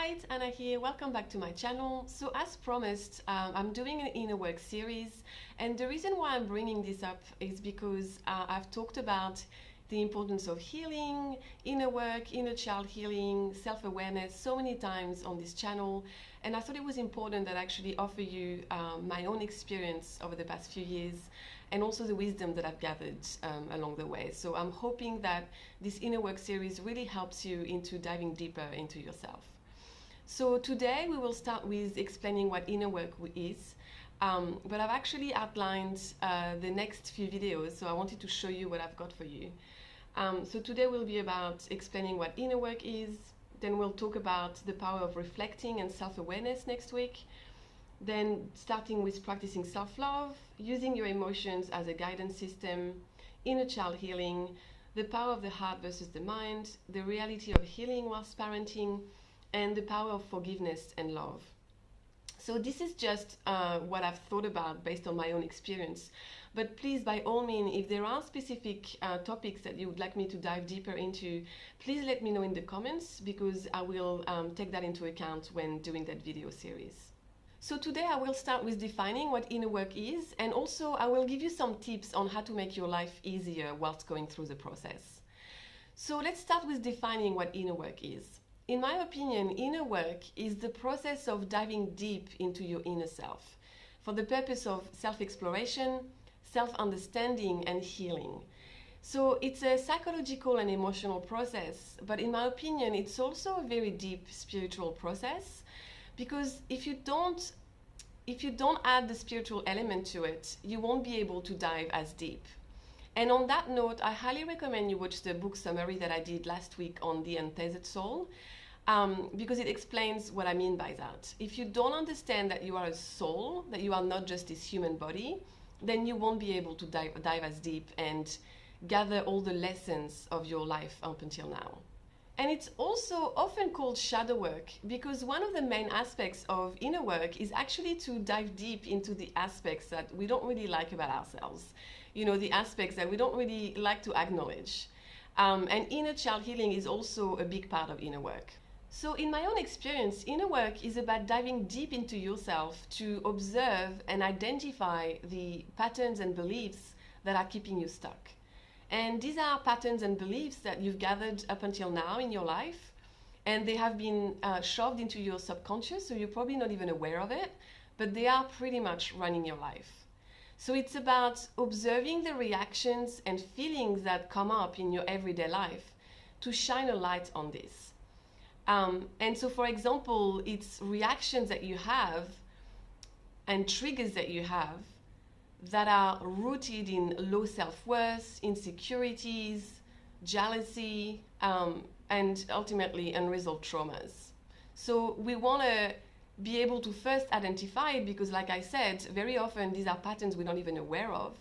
Hi, it's Anna here. Welcome back to my channel. So as promised, I'm doing an inner work series, and the reason why I'm bringing this up is because I've talked about the importance of healing, inner work, inner child healing, self-awareness so many times on this channel, and I thought it was important that I actually offer you my own experience over the past few years and also the wisdom that I've gathered along the way. So I'm hoping that this inner work series really helps you into diving deeper into yourself. So today we will start with explaining what inner work is, but I've actually outlined the next few videos, so I wanted to show you what I've got for you. So today will be about explaining what inner work is, then we'll talk about the power of reflecting and self-awareness next week, then starting with practicing self-love, using your emotions as a guidance system, inner child healing, the power of the heart versus the mind, the reality of healing whilst parenting, and the power of forgiveness and love. So this is just what I've thought about based on my own experience. But please, by all means, if there are specific topics that you would like me to dive deeper into, please let me know in the comments, because I will take that into account when doing that video series. So today I will start with defining what inner work is, and also I will give you some tips on how to make your life easier whilst going through the process. So let's start with defining what inner work is. In my opinion, inner work is the process of diving deep into your inner self for the purpose of self-exploration, self-understanding, and healing. So it's a psychological and emotional process, but in my opinion, it's also a very deep spiritual process, because if you don't add the spiritual element to it, you won't be able to dive as deep. And on that note, I highly recommend you watch the book summary that I did last week on The Untethered Soul, because it explains what I mean by that. If you don't understand that you are a soul, that you are not just this human body, then you won't be able to dive as deep and gather all the lessons of your life up until now. And it's also often called shadow work, because one of the main aspects of inner work is actually to dive deep into the aspects that we don't really like about ourselves. You know, the aspects that we don't really like to acknowledge. And inner child healing is also a big part of inner work. So in my own experience, inner work is about diving deep into yourself to observe and identify the patterns and beliefs that are keeping you stuck. And these are patterns and beliefs that you've gathered up until now in your life, and they have been shoved into your subconscious, so you're probably not even aware of it, but they are pretty much running your life. So it's about observing the reactions and feelings that come up in your everyday life to shine a light on this. And so, for example, it's reactions that you have and triggers that you have that are rooted in low self-worth, insecurities, jealousy, and ultimately unresolved traumas. So we want to be able to first identify it, because like I said, very often these are patterns we're not even aware of.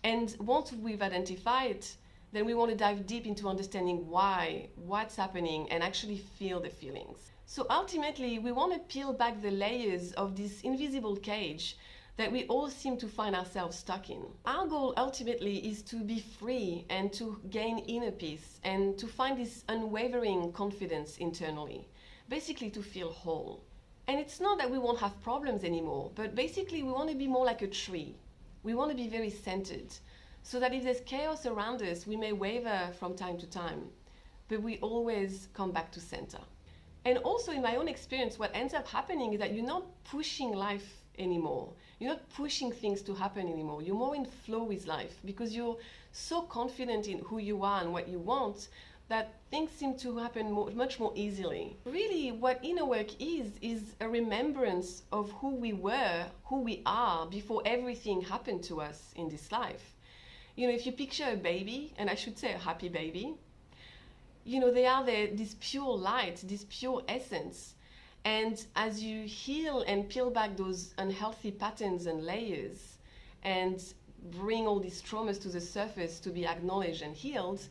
And once we've identified, then we want to dive deep into understanding why, what's happening, and actually feel the feelings. So ultimately, we want to peel back the layers of this invisible cage that we all seem to find ourselves stuck in. Our goal ultimately is to be free and to gain inner peace and to find this unwavering confidence internally, basically to feel whole. And it's not that we won't have problems anymore, but basically we want to be more like a tree. We want to be very centered, so that if there's chaos around us, we may waver from time to time, but we always come back to center. And also in my own experience, what ends up happening is that you're not pushing life anymore. You're not pushing things to happen anymore. You're more in flow with life, because you're so confident in who you are and what you want that things seem to happen much more easily. Really, what inner work is a remembrance of who we were, who we are before everything happened to us in this life. You know, if you picture a baby, and I should say a happy baby, you know, they are this pure light, this pure essence. And as you heal and peel back those unhealthy patterns and layers and bring all these traumas to the surface to be acknowledged and healed,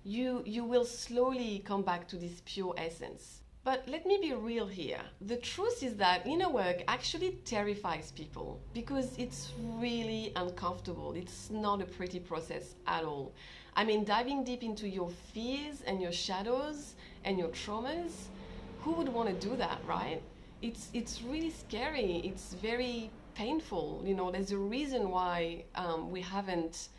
you will slowly come back to this pure essence. But let me be real here. The truth is that inner work actually terrifies people, because it's really uncomfortable. It's not a pretty process at all. I mean, diving deep into your fears and your shadows and your traumas, who would want to do that, right? It's really scary. It's very painful. You know, there's a reason why we haven't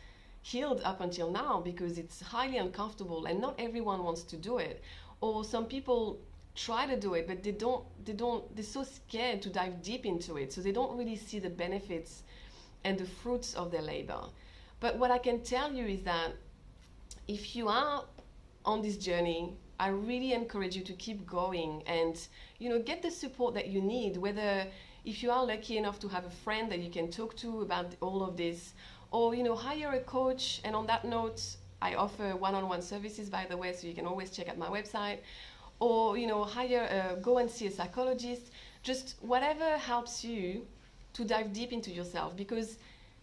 healed up until now, because it's highly uncomfortable and not everyone wants to do it. Or some people try to do it, but they're so scared to dive deep into it, so they don't really see the benefits and the fruits of their labor. But what I can tell you is that if you are on this journey, I really encourage you to keep going and, you know, get the support that you need, whether if you are lucky enough to have a friend that you can talk to about all of this, or, you know, hire a coach. And on that note, I offer one-on-one services, by the way, so you can always check out my website, or, you know, go and see a psychologist, just whatever helps you to dive deep into yourself, because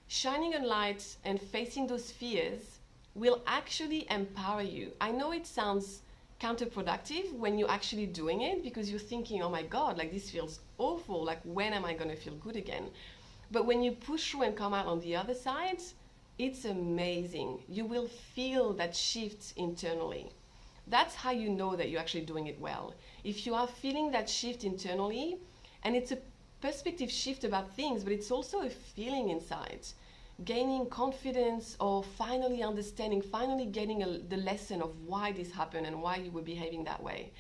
shining a light and facing those fears will actually empower you. I know it sounds counterproductive when you're actually doing it, because you're thinking, oh my God, like this feels awful, like when am I going to feel good again? But when you push through and come out on the other side, it's amazing. You will feel that shift internally. That's how you know that you're actually doing it well. If you are feeling that shift internally, and it's a perspective shift about things, but it's also a feeling inside, gaining confidence, or finally understanding, finally getting the lesson of why this happened and why you were behaving that way.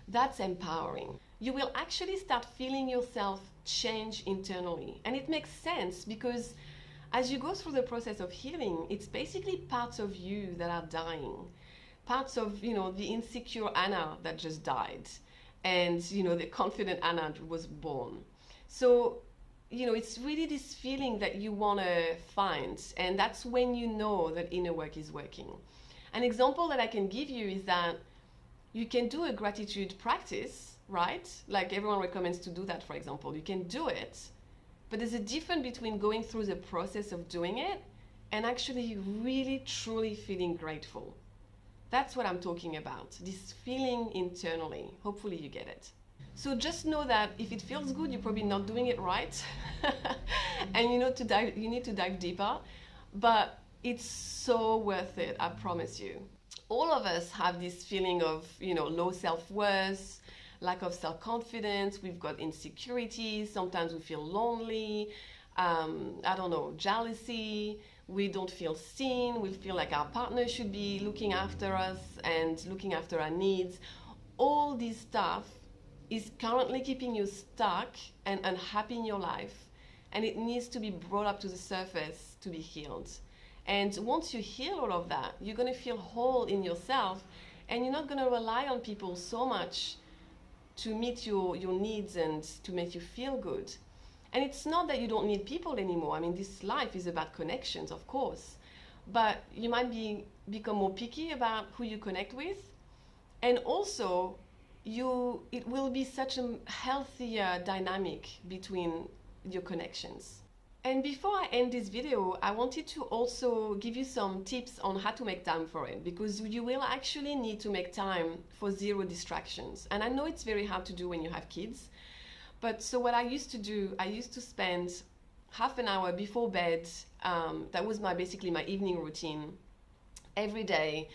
That's empowering. You will actually start feeling yourself change internally. And it makes sense, because as you go through the process of healing, it's basically parts of you that are dying. Parts of, you know, the insecure Anna that just died, and, you know, the confident Anna was born. So, you know, it's really this feeling that you want to find, and that's when you know that inner work is working. An example that I can give you is that you can do a gratitude practice, right? Like everyone recommends to do that, for example. You can do it, but there's a difference between going through the process of doing it and actually really, truly feeling grateful. That's what I'm talking about, this feeling internally. Hopefully you get it. So just know that if it feels good, you're probably not doing it right. And you need to dive deeper, but it's so worth it, I promise you. All of us have this feeling of, you know, low self-worth, lack of self-confidence. We've got insecurities. Sometimes we feel lonely, jealousy. We don't feel seen. We feel like our partner should be looking after us and looking after our needs. All this stuff is currently keeping you stuck and unhappy in your life, and it needs to be brought up to the surface to be healed. And once you heal all of that, you're going to feel whole in yourself, and you're not going to rely on people so much to meet your needs and to make you feel good. And it's not that you don't need people anymore. I mean, this life is about connections, of course, but you might become more picky about who you connect with, and also it will be such a healthier dynamic between your connections. And before I end this video, I wanted to also give you some tips on how to make time for it, because you will actually need to make time for zero distractions. And I know it's very hard to do when you have kids, but so what I used to do, I used to spend half an hour before bed. That was basically my evening routine every day.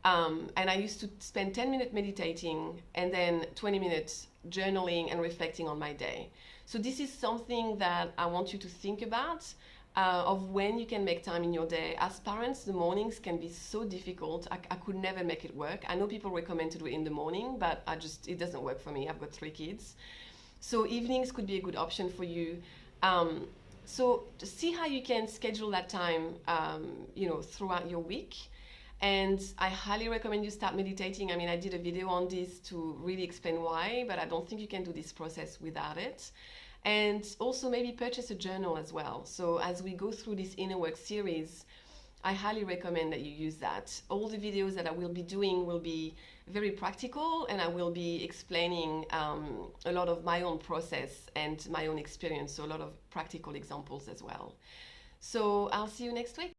And I used to spend 10 minutes meditating and then 20 minutes journaling and reflecting on my day. So this is something that I want you to think about, of when you can make time in your day. As parents, the mornings can be so difficult. I could never make it work. I know people recommend to do it in the morning, but it doesn't work for me. I've got 3 kids. So evenings could be a good option for you. So see how you can schedule that time, throughout your week. And I highly recommend you start meditating. I mean, I did a video on this to really explain why, but I don't think you can do this process without it. And also maybe purchase a journal as well. So as we go through this inner work series, I highly recommend that you use that. All the videos that I will be doing will be very practical, and I will be explaining a lot of my own process and my own experience, so a lot of practical examples as well. So I'll see you next week.